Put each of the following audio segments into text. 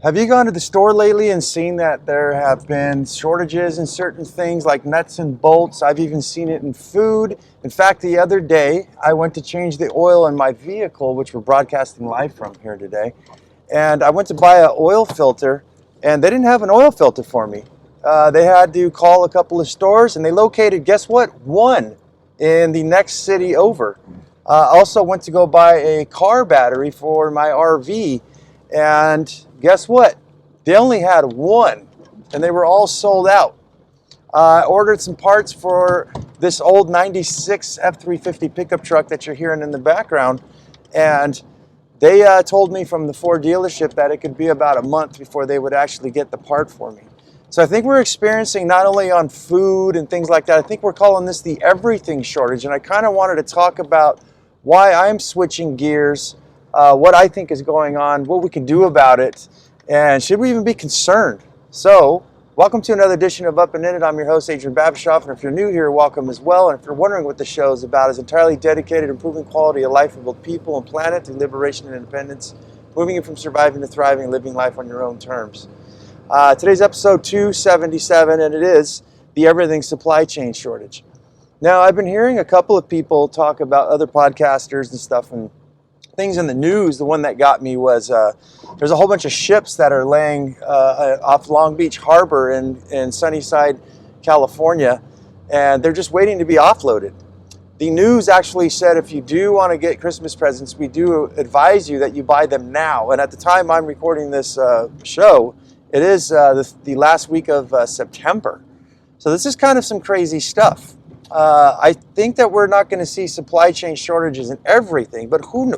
Have you gone to the store lately and seen that there have been shortages in certain things like nuts and bolts? I've even seen it in food. In fact, the other day, I went to change the oil in my vehicle, which we're broadcasting live from here today. And I went to buy an oil filter, and they didn't have an oil filter for me. They had to call a couple of stores, and they located, guess what? One in the next city over. Also went to go buy a car battery for my RV, and guess what? They only had one, and they were all sold out. I ordered some parts for this old 96 F-350 pickup truck that you're hearing in the background, and they told me from the Ford dealership that it could be about a month before they would actually get the part for me. So I think we're experiencing not only on food and things like that, I think we're calling this the everything shortage, and I kind of wanted to talk about why I'm switching gears, what I think is going on, what we can do about it, and should we even be concerned? So, welcome to another edition of Up and In It. I'm your host, Adrian Babashoff, and if you're new here, welcome as well. And if you're wondering what the show is about, it's entirely dedicated to improving quality of life of both people and planet through liberation and independence, moving you from surviving to thriving, living life on your own terms. Today's episode 277, and it is the everything supply chain shortage. Now, I've been hearing a couple of people talk about other podcasters and stuff and things in the news. The one that got me was there's a whole bunch of ships that are laying off Long Beach Harbor in Sunnyside, California, and they're just waiting to be offloaded. The news actually said if you do want to get Christmas presents, we do advise you that you buy them now. And at the time I'm recording this show, it is the last week of September. So this is kind of some crazy stuff. I think that we're not going to see supply chain shortages in everything, but who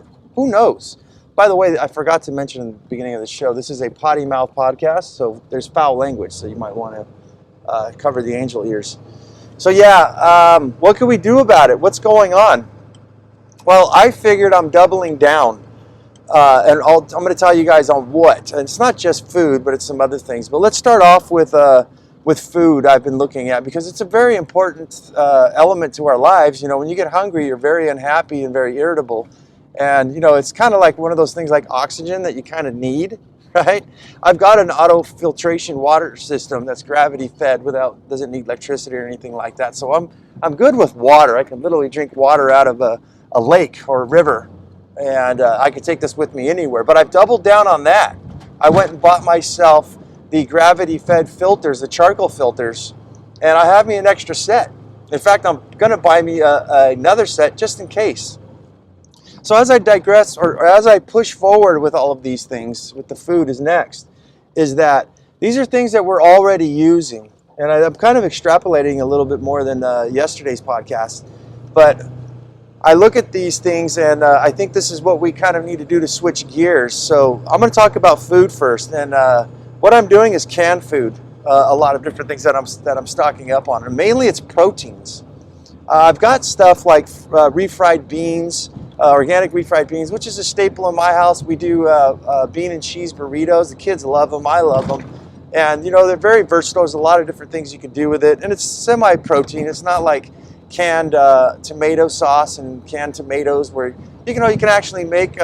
knows? By the way, I forgot to mention in the beginning of the show, this is a potty mouth podcast, so there's foul language, so you might want to cover the angel ears. So yeah, what can we do about it? What's going on? Well, I figured I'm doubling down, and I'm going to tell you guys on what. And it's not just food, but it's some other things. But let's start off with food I've been looking at, because it's a very important element to our lives. You know, when you get hungry, you're very unhappy and very irritable. And, you know, it's kind of like one of those things like oxygen that you kind of need, right? I've got an auto filtration water system that's gravity fed doesn't need electricity or anything like that. So I'm good with water. I can literally drink water out of a lake or a river, and I can take this with me anywhere. But I've doubled down on that. I went and bought myself the gravity fed filters, the charcoal filters, and I have me an extra set. In fact, I'm going to buy me another set just in case. So as I digress, or as I push forward with all of these things, with the food is next, is that these are things that we're already using. And I'm kind of extrapolating a little bit more than yesterday's podcast. But I look at these things, and I think this is what we kind of need to do to switch gears. So I'm going to talk about food first. And what I'm doing is canned food, a lot of different things that I'm stocking up on. And mainly it's proteins. I've got stuff like refried beans, organic refried beans, which is a staple in my house. We do bean and cheese burritos. The kids love them. I love them. And, you know, they're very versatile. There's a lot of different things you can do with it. And it's semi-protein. It's not like canned tomato sauce and canned tomatoes where, you can actually make,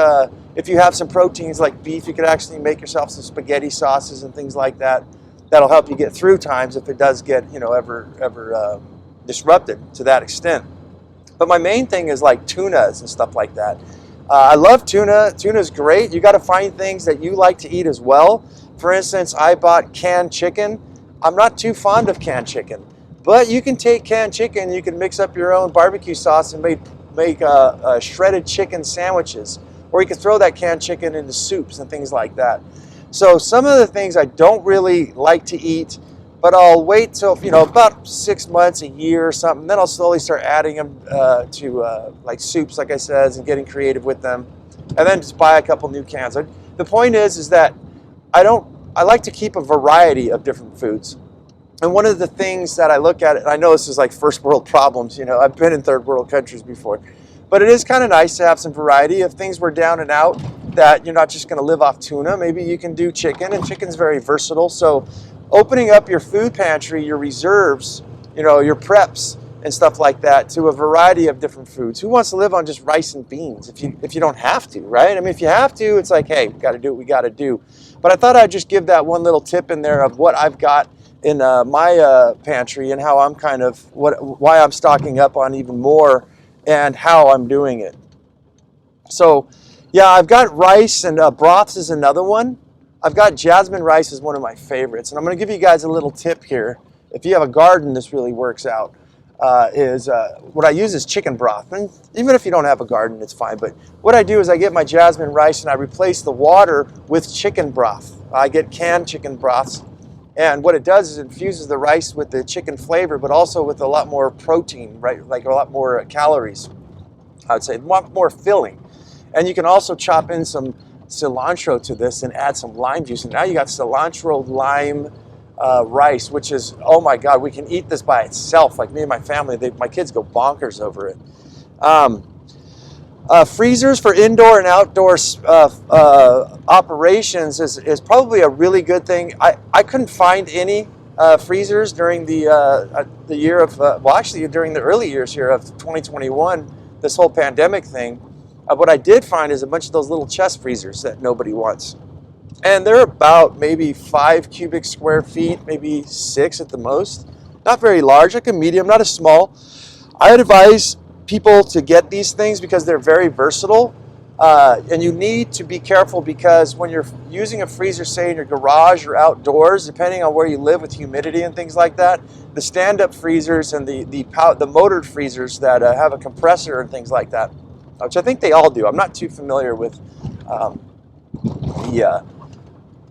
if you have some proteins like beef, you could actually make yourself some spaghetti sauces and things like that. That'll help you get through times if it does get, ever disrupted to that extent. But my main thing is like tunas and stuff like that. I love tuna. Tuna's great. You got to find things that you like to eat as well. For instance, I bought canned chicken. I'm not too fond of canned chicken, but you can take canned chicken, you can mix up your own barbecue sauce and make shredded chicken sandwiches, or you can throw that canned chicken into soups and things like that. So some of the things I don't really like to eat, but I'll wait till, about 6 months, a year or something. Then I'll slowly start adding them to like soups, like I said, and getting creative with them. And then just buy a couple new cans. The point is that I like to keep a variety of different foods. And one of the things that I look at, and I know this is like first world problems, I've been in third world countries before, but it is kind of nice to have some variety. If things were down and out, that you're not just going to live off tuna, maybe you can do chicken, and chicken's very versatile. So opening up your food pantry, your reserves, your preps, and stuff like that to a variety of different foods. Who wants to live on just rice and beans if you don't have to, right? I mean, if you have to, it's like, hey, we got to do what we got to do. But I thought I'd just give that one little tip in there of what I've got in my pantry and how I'm kind of why I'm stocking up on even more and how I'm doing it. So, yeah, I've got rice, and broths is another one. I've got jasmine rice is one of my favorites, and I'm going to give you guys a little tip here. If you have a garden, this really works out. What I use is chicken broth, and even if you don't have a garden, it's fine. But what I do is I get my jasmine rice and I replace the water with chicken broth. I get canned chicken broths, and what it does is it infuses the rice with the chicken flavor, but also with a lot more protein, right? Like a lot more calories. I would say more filling. And you can also chop in some cilantro to this and add some lime juice. And now you got cilantro lime rice, which is, oh my God, we can eat this by itself. Like me and my family, my kids go bonkers over it. Freezers for indoor and outdoor operations is probably a really good thing. I couldn't find any freezers during the year of, well, actually during the early years here of 2021, this whole pandemic thing. What I did find is a bunch of those little chest freezers that nobody wants. And they're about maybe 5 cubic square feet, maybe 6 at the most. Not very large, like a medium, not a small. I advise people to get these things because they're very versatile. And you need to be careful because when you're using a freezer, say in your garage or outdoors, depending on where you live with humidity and things like that, the stand-up freezers and the motored freezers that have a compressor and things like that, which I think they all do. I'm not too familiar with the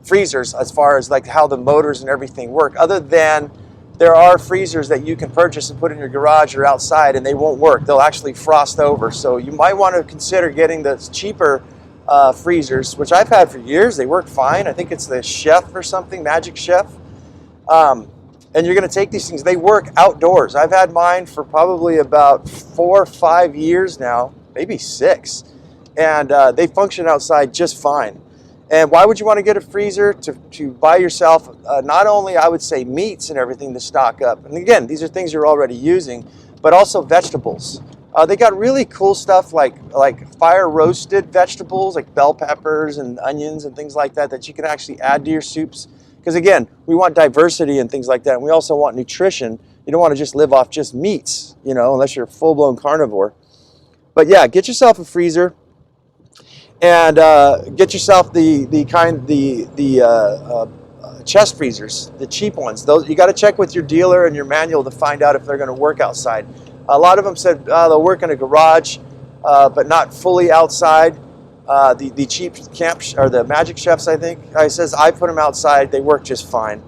freezers as far as like how the motors and everything work, other than there are freezers that you can purchase and put in your garage or outside and they won't work. They'll actually frost over. So you might want to consider getting the cheaper freezers, which I've had for years. They work fine. I think it's the Chef or something, Magic Chef. And you're going to take these things. They work outdoors. I've had mine for probably about 4 or 5 years now, maybe 6. And they function outside just fine. And why would you want to get a freezer? To buy yourself not only, I would say, meats and everything to stock up. And again, these are things you're already using, but also vegetables. They got really cool stuff like fire roasted vegetables, like bell peppers and onions and things like that you can actually add to your soups. Because again, we want diversity and things like that. And we also want nutrition. You don't want to just live off just meats, you know, unless you're a full-blown carnivore. But yeah, get yourself a freezer. And get yourself the chest freezers, the cheap ones. Those you got to check with your dealer and your manual to find out if they're going to work outside. A lot of them said they'll work in a garage, but not fully outside. The cheap camp or the Magic Chefs, I think, says I put them outside. They work just fine.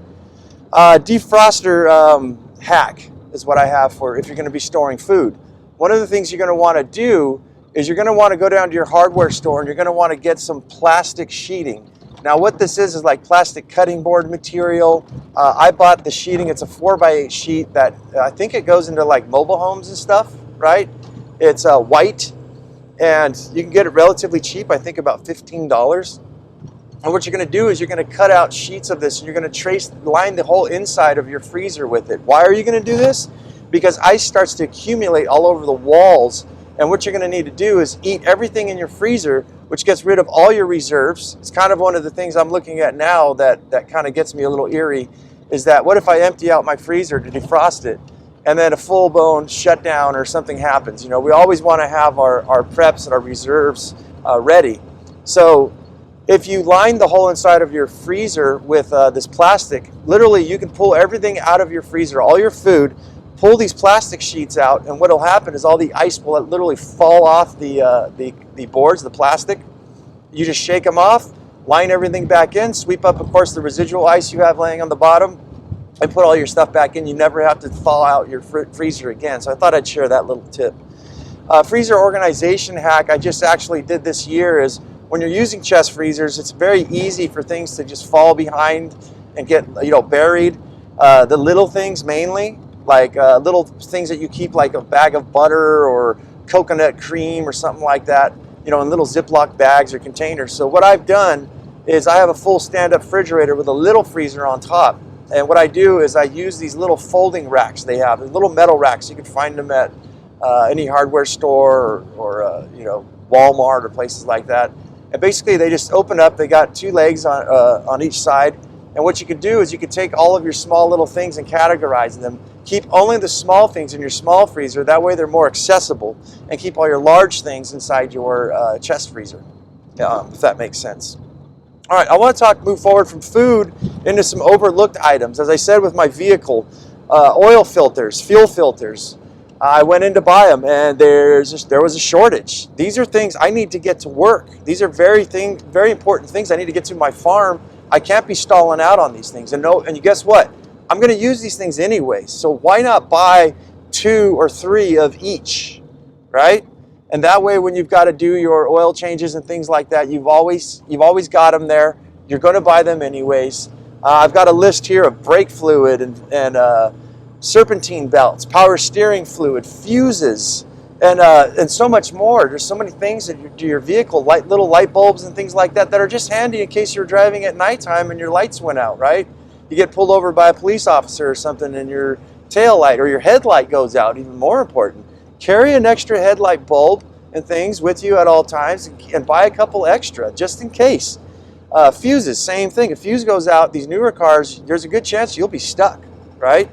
Defroster hack is what I have for if you're going to be storing food. One of the things you're going to want to do is you're going to want to go down to your hardware store and you're going to want to get some plastic sheeting. Now what this is like plastic cutting board material. I bought the sheeting. It's a 4x8 sheet that I think it goes into like mobile homes and stuff, right? It's white and you can get it relatively cheap, I think about $15. And what you're going to do is you're going to cut out sheets of this and you're going to line the whole inside of your freezer with it. Why are you going to do this? Because ice starts to accumulate all over the walls. And what you're going to need to do is eat everything in your freezer, which gets rid of all your reserves. It's kind of one of the things I'm looking at now that kind of gets me a little eerie, is that what if I empty out my freezer to defrost it and then a full-blown shutdown or something happens? You know, we always want to have our preps and our reserves ready. So if you line the whole inside of your freezer with this plastic, literally you can pull everything out of your freezer, all your food, pull these plastic sheets out, and what will happen is all the ice will literally fall off the boards, the plastic. You just shake them off, line everything back in, sweep up, of course, the residual ice you have laying on the bottom, and put all your stuff back in. You never have to thaw out your freezer again. So I thought I'd share that little tip. Freezer organization hack I just actually did this year is when you're using chest freezers, it's very easy for things to just fall behind and get buried. The little things mainly, like little things that you keep, like a bag of butter or coconut cream or something like that, in little Ziploc bags or containers. So what I've done is I have a full stand-up refrigerator with a little freezer on top, And what I do is I use these little folding racks they have, little metal racks. You can find them at any hardware store or you know, Walmart or places like that. And basically they just open up, they got two legs on each side. And what you could do is you could take all of your small little things and categorize them. Keep only the small things in your small freezer, that way they're more accessible, and keep all your large things inside your chest freezer, if that makes sense. All right, I want to move forward from food into some overlooked items. As I said with my vehicle, oil filters, fuel filters. I went in to buy them, and there was a shortage. These are things I need to get to work. These are very important things I need to get to my farm. I can't be stalling out on these things. And guess what? I'm going to use these things anyway. So why not buy 2 or 3 of each, right? And that way, when you've got to do your oil changes and things like that, you've always got them there. You're going to buy them anyways. I've got a list here of brake fluid and serpentine belts, power steering fluid, fuses, and so much more. There's so many things that you do your vehicle, little light bulbs and things like that are just handy in case you're driving at nighttime and your lights went out, right? You get pulled over by a police officer or something and your tail light or your headlight goes out, even more important. Carry an extra headlight bulb and things with you at all times, and buy a couple extra just in case. Fuses, same thing. If fuse goes out, these newer cars, there's a good chance you'll be stuck, right?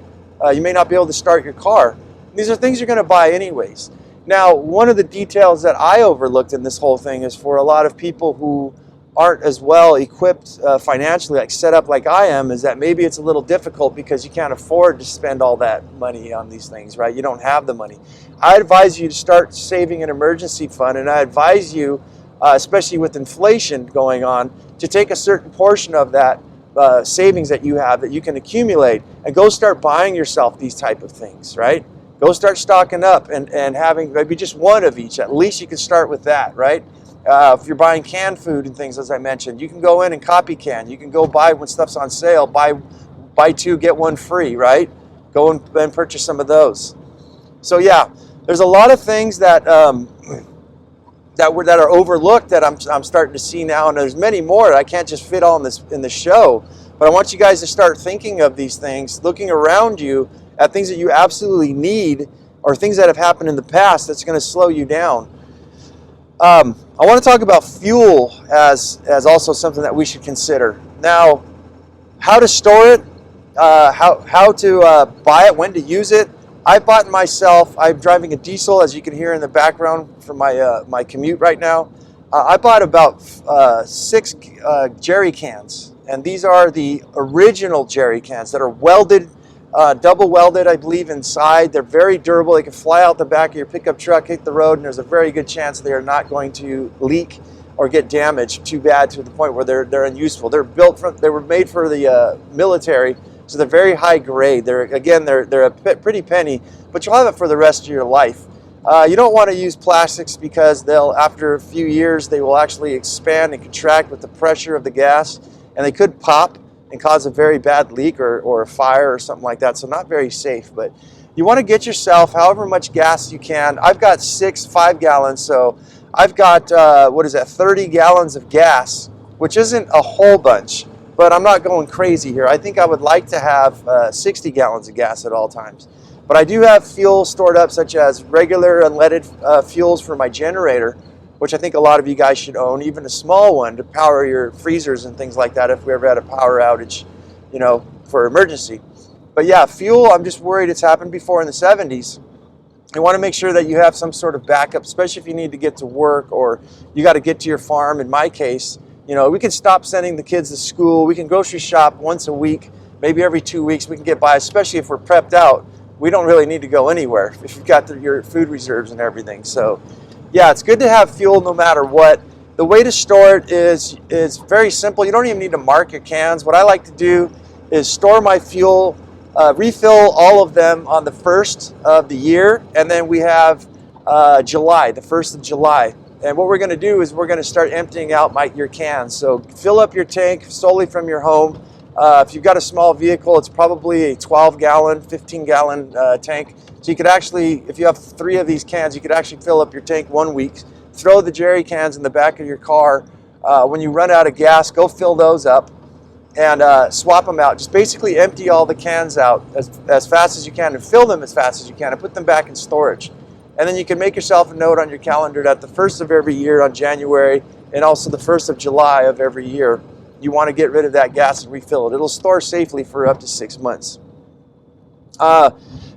You may not be able to start your car. These are things you're going to buy anyways. Now, one of the details that I overlooked in this whole thing is for a lot of people who aren't as well equipped financially, like set up like I am, is that maybe it's a little difficult because you can't afford to spend all that money on these things, right? You don't have the money. I advise you to start saving an emergency fund, and I advise you, especially with inflation going on, to take a certain portion of that savings that you have that you can accumulate and go start buying yourself these type of things, right? Go start stocking up and having maybe just one of each. At least you can start with that, right? If you're buying canned food and things, as I mentioned, you can go in and copy can. You can go buy when stuff's on sale, buy 2, get 1 free, right? Go and purchase some of those. So yeah, there's a lot of things that that are overlooked that I'm starting to see now, and there's many more. I can't just fit all in the show, but I want you guys to start thinking of these things, looking around you at things that you absolutely need or things that have happened in the past that's going to slow you down. I want to talk about fuel as also something that we should consider. Now, how to store it, how to buy it, when to use it. I bought it myself. I'm driving a diesel, as you can hear in the background from my commute right now. I bought about 6 jerry cans, and these are the original jerry cans that are welded, double welded, I believe, inside. They're very durable. They can fly out the back of your pickup truck, hit the road, and there's a very good chance they are not going to leak or get damaged too bad to the point where they're unuseful. They were made for the military. So they're very high grade. They're a pretty penny, but you'll have it for the rest of your life. You don't want to use plastics because after a few years, they will actually expand and contract with the pressure of the gas, and they could pop and cause a very bad leak or a fire or something like that. So not very safe, but you want to get yourself however much gas you can. I've got 6 5-gallons, so I've got, 30 gallons of gas, which isn't a whole bunch. But I'm not going crazy here. I think I would like to have 60 gallons of gas at all times. But I do have fuel stored up, such as regular unleaded fuels for my generator, which I think a lot of you guys should own, even a small one to power your freezers and things like that if we ever had a power outage, for emergency. But yeah, fuel, I'm just worried it's happened before in the 70s. You want to make sure that you have some sort of backup, especially if you need to get to work or you got to get to your farm. In my case, we can stop sending the kids to school. We can grocery shop once a week, maybe every 2 weeks. We can get by, especially if we're prepped out. We don't really need to go anywhere if you've got your food reserves and everything. So, yeah, it's good to have fuel no matter what. The way to store it is very simple. You don't even need to mark your cans. What I like to do is store my fuel, refill all of them on the 1st of the year, and then we have July, the 1st of July. And what we're going to do is we're going to start emptying out your cans. So fill up your tank solely from your home. If you've got a small vehicle, it's probably a 12-gallon, 15-gallon tank. So you could actually, if you have 3 of these cans, you could actually fill up your tank 1 week. Throw the jerry cans in the back of your car. When you run out of gas, go fill those up. and swap them out. Just basically empty all the cans out as fast as you can and fill them as fast as you can and put them back in storage. And then you can make yourself a note on your calendar that the 1st of every year on January and also the 1st of July of every year, you want to get rid of that gas and refill it. It'll store safely for up to 6 months.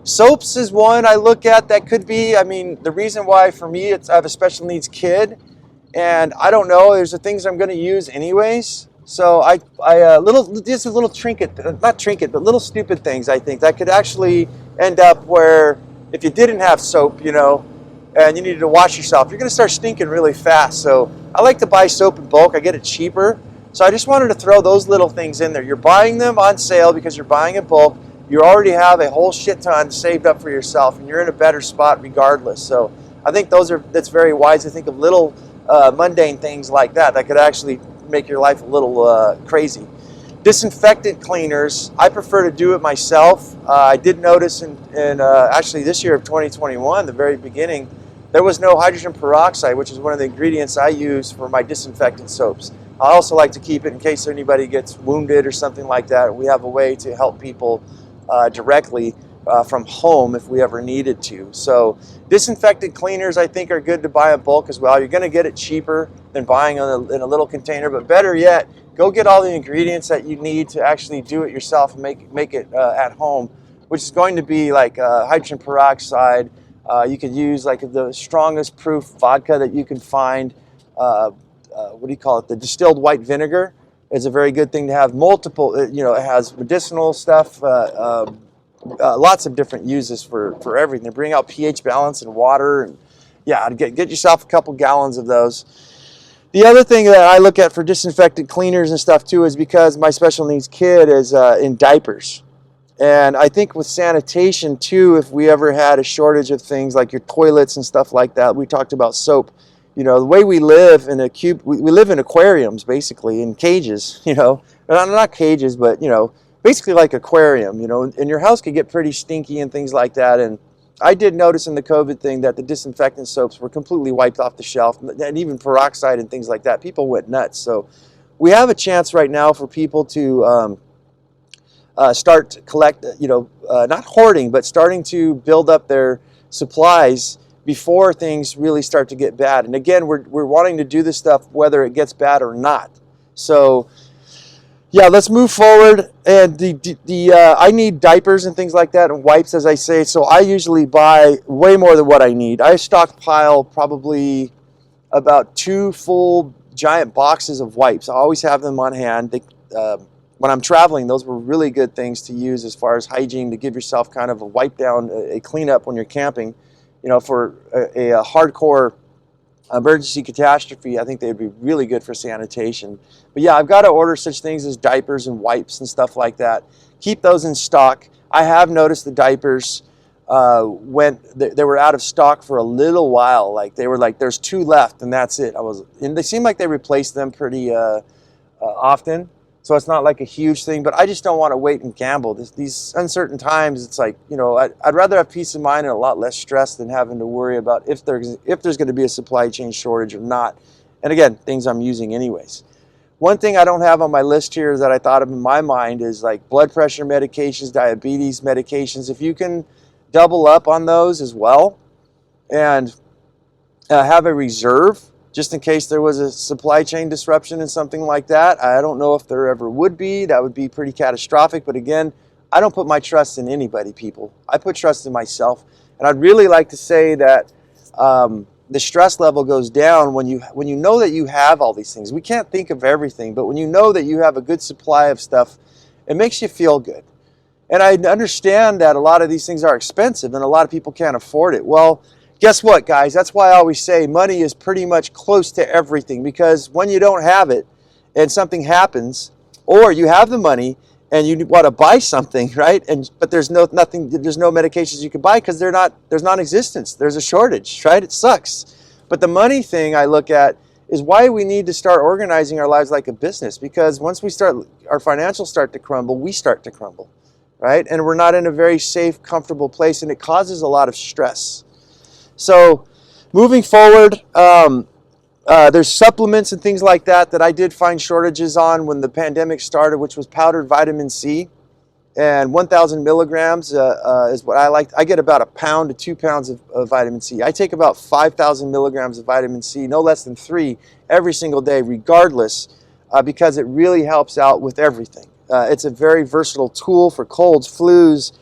Soaps is one I look at that could be, I mean, the reason why for me, I have a special needs kid, and I don't know, there's the things I'm going to use anyways. So just a little trinket, not trinket, but little stupid things I think that could actually end up where if you didn't have soap, you know, and you needed to wash yourself, you're going to start stinking really fast. So I like to buy soap in bulk. I get it cheaper. So I just wanted to throw those little things in there. You're buying them on sale because you're buying in bulk. You already have a whole shit ton saved up for yourself, and you're in a better spot regardless. So I think that's very wise to think of little mundane things like that that could actually make your life a little crazy. Disinfectant cleaners, I prefer to do it myself. I did notice in actually this year of 2021, the very beginning, there was no hydrogen peroxide, which is one of the ingredients I use for my disinfectant soaps. I also like to keep it in case anybody gets wounded or something like that. We have a way to help people directly from home if we ever needed to. So disinfectant cleaners I think are good to buy in bulk as well. You're going to get it cheaper than buying in a little container, but better yet, go get all the ingredients that you need to actually do it yourself and make it at home, which is going to be like hydrogen peroxide. You could use like the strongest proof vodka that you can find. What do you call it? The distilled white vinegar is a very good thing to have. Multiple, you know, it has medicinal stuff, lots of different uses for everything. They bring out pH balance in water, and yeah, get yourself a couple gallons of those. The other thing that I look at for disinfectant cleaners and stuff too is because my special needs kid is in diapers. And I think with sanitation too, if we ever had a shortage of things like your toilets and stuff like that, we talked about soap. You know, the way we live in we live in aquariums, basically, in cages, you know. Not cages, but, you know, basically like aquarium, you know. And your house could get pretty stinky and things like that. And I did notice in the COVID thing that the disinfectant soaps were completely wiped off the shelf, and even peroxide and things like that. People went nuts. So we have a chance right now for people to start to collect, you know, not hoarding, but starting to build up their supplies before things really start to get bad. And again, we're wanting to do this stuff whether it gets bad or not. So yeah, let's move forward. And I need diapers and things like that and wipes, as I say. So I usually buy way more than what I need. I stockpile probably about 2 full giant boxes of wipes. I always have them on hand. When I'm traveling, those were really good things to use as far as hygiene, to give yourself kind of a wipe down, a cleanup when you're camping. You know, for a hardcore emergency catastrophe, I think they'd be really good for sanitation. But yeah, I've got to order such things as diapers and wipes and stuff like that. Keep those in stock. I have noticed the diapers they were out of stock for a little while. Like they were like, there's 2 left and that's it. And they seem like they replaced them pretty often. So it's not like a huge thing, but I just don't want to wait and gamble. These uncertain times, it's like, you know, I'd rather have peace of mind and a lot less stress than having to worry about if there's going to be a supply chain shortage or not. And again, things I'm using anyways. One thing I don't have on my list here that I thought of in my mind is like blood pressure medications, diabetes medications. If you can double up on those as well and have a reserve, just in case there was a supply chain disruption and something like that. I don't know if there ever would be. That would be pretty catastrophic. But again, I don't put my trust in anybody, people. I put trust in myself. And I'd really like to say that the stress level goes down when you know that you have all these things. We can't think of everything, but when you know that you have a good supply of stuff, it makes you feel good. And I understand that a lot of these things are expensive and a lot of people can't afford it. Well, guess what, guys? That's why I always say money is pretty much close to everything, because when you don't have it and something happens, or you have the money and you want to buy something, right? But there's no medications you can buy because there's non-existence. There's a shortage, right? It sucks. But the money thing I look at is why we need to start organizing our lives like a business, because once our financials start to crumble, we start to crumble, right? And we're not in a very safe, comfortable place, and it causes a lot of stress. So moving forward, There's supplements and things like that that I did find shortages on when the pandemic started, which was powdered vitamin C. And 1,000 milligrams is what I like. I get about 1 pound to 2 pounds of vitamin C. I take about 5,000 milligrams of vitamin C, no less than 3, every single day, regardless, because it really helps out with everything. It's a very versatile tool for colds, flus.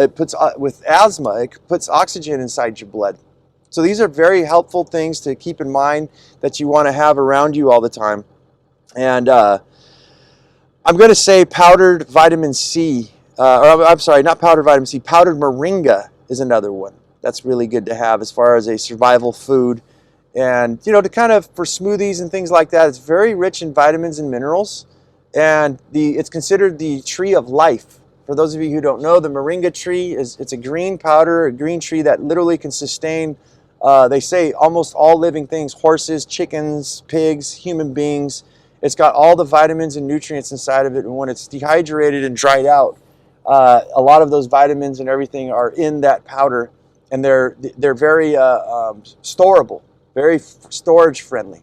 It puts with asthma. It puts oxygen inside your blood. So these are very helpful things to keep in mind that you want to have around you all the time. And I'm going to say powdered vitamin C, or I'm sorry, not powdered vitamin C, powdered moringa is another one. That's really good to have as far as a survival food. And, you know, to kind of, for smoothies and things like that, it's very rich in vitamins and minerals. And it's considered the tree of life. For those of you who don't know, the moringa tree it's a green powder, a green tree that literally can sustain, they say, almost all living things: horses, chickens, pigs, human beings. It's got all the vitamins and nutrients inside of it, and when it's dehydrated and dried out, a lot of those vitamins and everything are in that powder, and they're very storable, very storage friendly.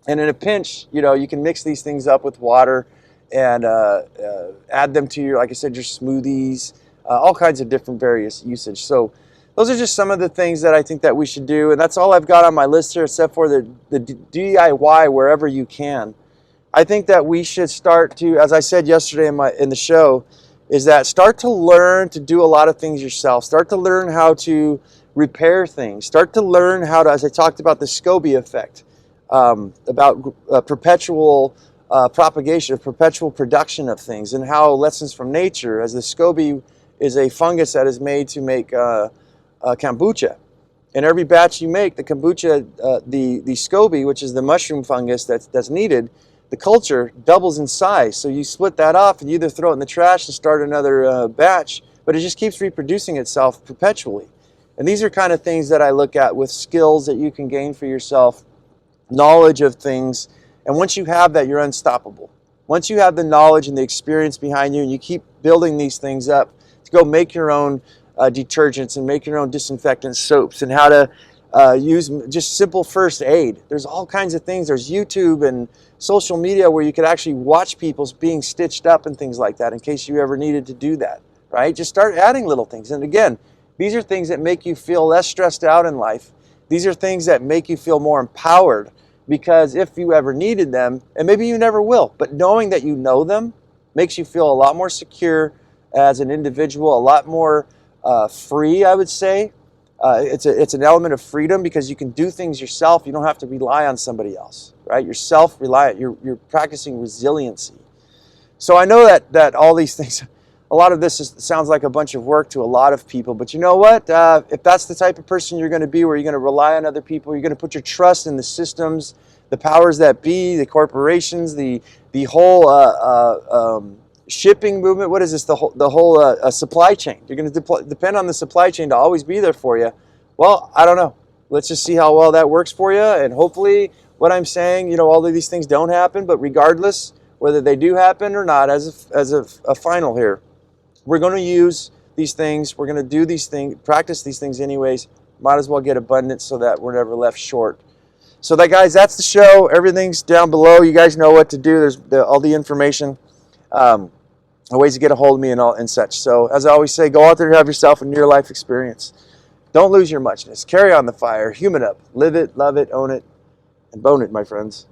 And in a pinch, you know, you can mix these things up with water and add them to your, like I said, your smoothies, all kinds of different various usage. So those are just some of the things that I think that we should do, and that's all I've got on my list here, except for the DIY wherever you can. I think that we should start to, as I said yesterday in the show, is that start to learn to do a lot of things yourself. Start to learn how to repair things. Start to learn how to, as I talked about the SCOBY effect, about perpetual propagation, perpetual production of things, and how lessons from nature, as the SCOBY is a fungus that is made to make kombucha. In every batch you make, the kombucha, the SCOBY, which is the mushroom fungus that's needed, the culture doubles in size. So you split that off and you either throw it in the trash and start another batch, but it just keeps reproducing itself perpetually. And these are kind of things that I look at with skills that you can gain for yourself, knowledge of things. And once you have that, you're unstoppable. Once you have the knowledge and the experience behind you, and you keep building these things up to go make your own detergents and make your own disinfectant soaps, and how to use just simple first aid. There's all kinds of things. There's YouTube and social media where you could actually watch people being stitched up and things like that in case you ever needed to do that, right? Just start adding little things. And again, these are things that make you feel less stressed out in life. These are things that make you feel more empowered, because if you ever needed them, and maybe you never will, but knowing that you know them makes you feel a lot more secure as an individual, a lot more free, I would say. It's an element of freedom because you can do things yourself. You don't have to rely on somebody else, right? You're self-reliant. You're practicing resiliency. So I know that all these things, a lot of this sounds like a bunch of work to a lot of people, but you know what? If that's the type of person you're going to be, where you're going to rely on other people, you're going to put your trust in the systems, the powers that be, the corporations, the whole shipping movement. What is this? The whole supply chain. You're going to depend on the supply chain to always be there for you. Well, I don't know. Let's just see how well that works for you, and hopefully what I'm saying, you know, all of these things don't happen, but regardless, whether they do happen or not, as a final here, we're going to use these things. We're going to do these things, practice these things anyways. Might as well get abundance so that we're never left short. So that, guys, that's the show. Everything's down below. You guys know what to do. There's all the information, ways to get a hold of me and such. So as I always say, go out there and have yourself a near life experience. Don't lose your muchness. Carry on the fire. Human up. Live it, love it, own it, and bone it, my friends.